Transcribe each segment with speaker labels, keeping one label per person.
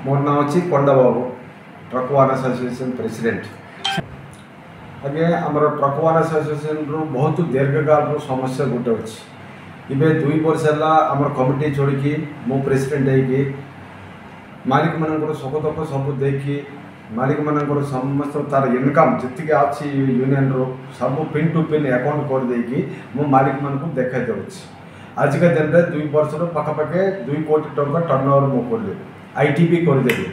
Speaker 1: मोर नाम अच्छी पंडा बाबू truck owners association president. आगे आमर ट्रक ओनर्स एसोसिएशन बहुत दीर्घकाल समस्या गोटे अच्छी इबे 2 वर्ष है आमर कमिटी छोड़ी मु प्रेसिडेंट है मालिक मान सुख दुख सब देखी मालिक मान समस्त तार इनकम जी अच्छी यूनियन रो सब पिन टू पिन अकाउंट करदे मु मालिक मान को देखा दूसरी आजिका दिन में 2 वर्ष पाखापाखि 2 कोटी टंका टर्नओवर मु कर आईटीपी करदेली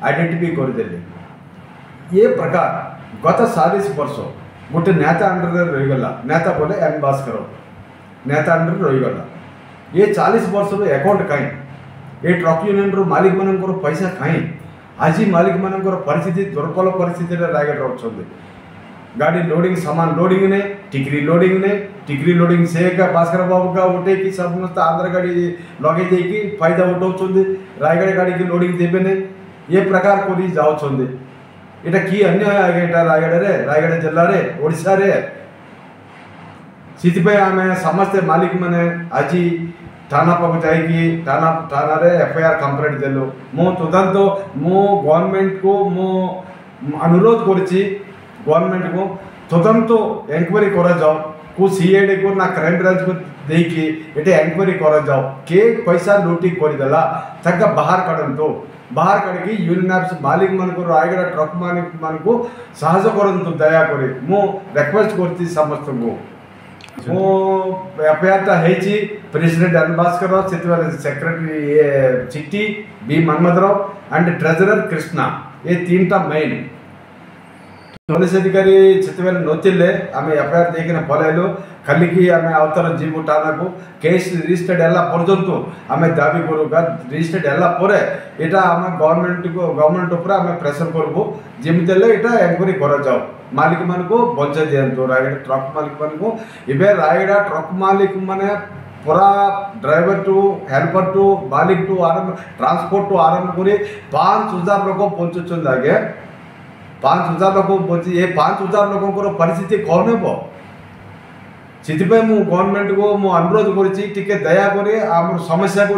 Speaker 1: आइडेंटिटी करदेली। ये प्रकार गत 40 वर्ष गोटे नेता अंडर रहीगला नेता बोले एम भास्कर नेता अंडर रहीगला ये 40 वर्ष अकाउंट कहीं ये ट्रक यूनियन रो मालिक मान पैसा कहीं आज मालिक मान परिस्थिति दुर्बल परिस्थिति रायगढ़ रोचे गाड़ी लोडिंग सामान लोडिंग ने टिकरी लोडिंग से भास्कर बाबू का उठे कि समस्त आंध्र गाड़ी लगे देकी फायदा उठाऊँ रायगढ़ गाड़ी की लोडिंग देवे ने ये प्रकार कर जाऊँ यहाँ कि अन्याय आगे रायगढ़ जिले में ओडिशा रे से आम समस्ते मालिक मैंने आज थाना पाक जाकि थाना रे एफआईआर कंप्लेंट देलु मु तुरंत मु गवर्नमेंट को मु अनुरोध करी गवर्नमेंट को तुरंत एंक्वायरी करा जाओ को सीआईडी को ना क्राइम ब्रांच को देकी ये एंक्वायरी करा जाओ के पैसा लूटी करदेला तक बाहर काटू बाहर काटिकी यूनियन मालिक मान को रायगढ़ ट्रक मालिक मान को साहस करतु दयाकोरी मु रिक्वेस्ट करती समस्त को मो एफआईआर है प्रेसिडेंट एन भास्कर से सेक्रेटरी चिट्टी बी मन्मथराव एंड ट्रेजरर कृष्णा ये 3टा मेन पुलिस अधिकारी से नोचिले आम एफआईआर देखना पलैलु खाली कि आम अवतर जीवु थाना को केस रजिस्टर्ड है पर्यंत आम दाबी करूँ रजिस्टर्ड है यहाँ आम गवर्नमेंट उपर आम प्रेसर करूँ जमीते यहाँ एंक्वायरी कर मालिक मान को बचा दिंतु रायगढ़ ट्रक मालिक मान को इबे रायगढ़ ट्रक मालिक माने पूरा ड्राइवर टू हेल्पर टू मालिक टू आरंभ ट्रांसपोर्ट टू आरंभ कर 5000 लोग पहुँचुं आगे 5000 लोग पहुँची ये 5000 लोगों परिस्थिति कौन हे से गवर्नमेंट को मु अनुरोध कर दया कर समस्या को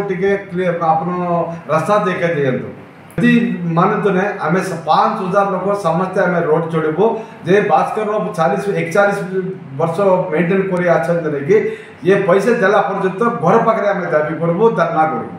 Speaker 1: आप रास्ता देखा दिंतु यदि मानतु ना आम 5000 लोग समस्ते आम रोड चढ़ू जे भास्कर 41 वर्ष मेंटेन कर ये पैसा देला पर्यंत घर पाखे आम दाबी करूँ धरना करूँ।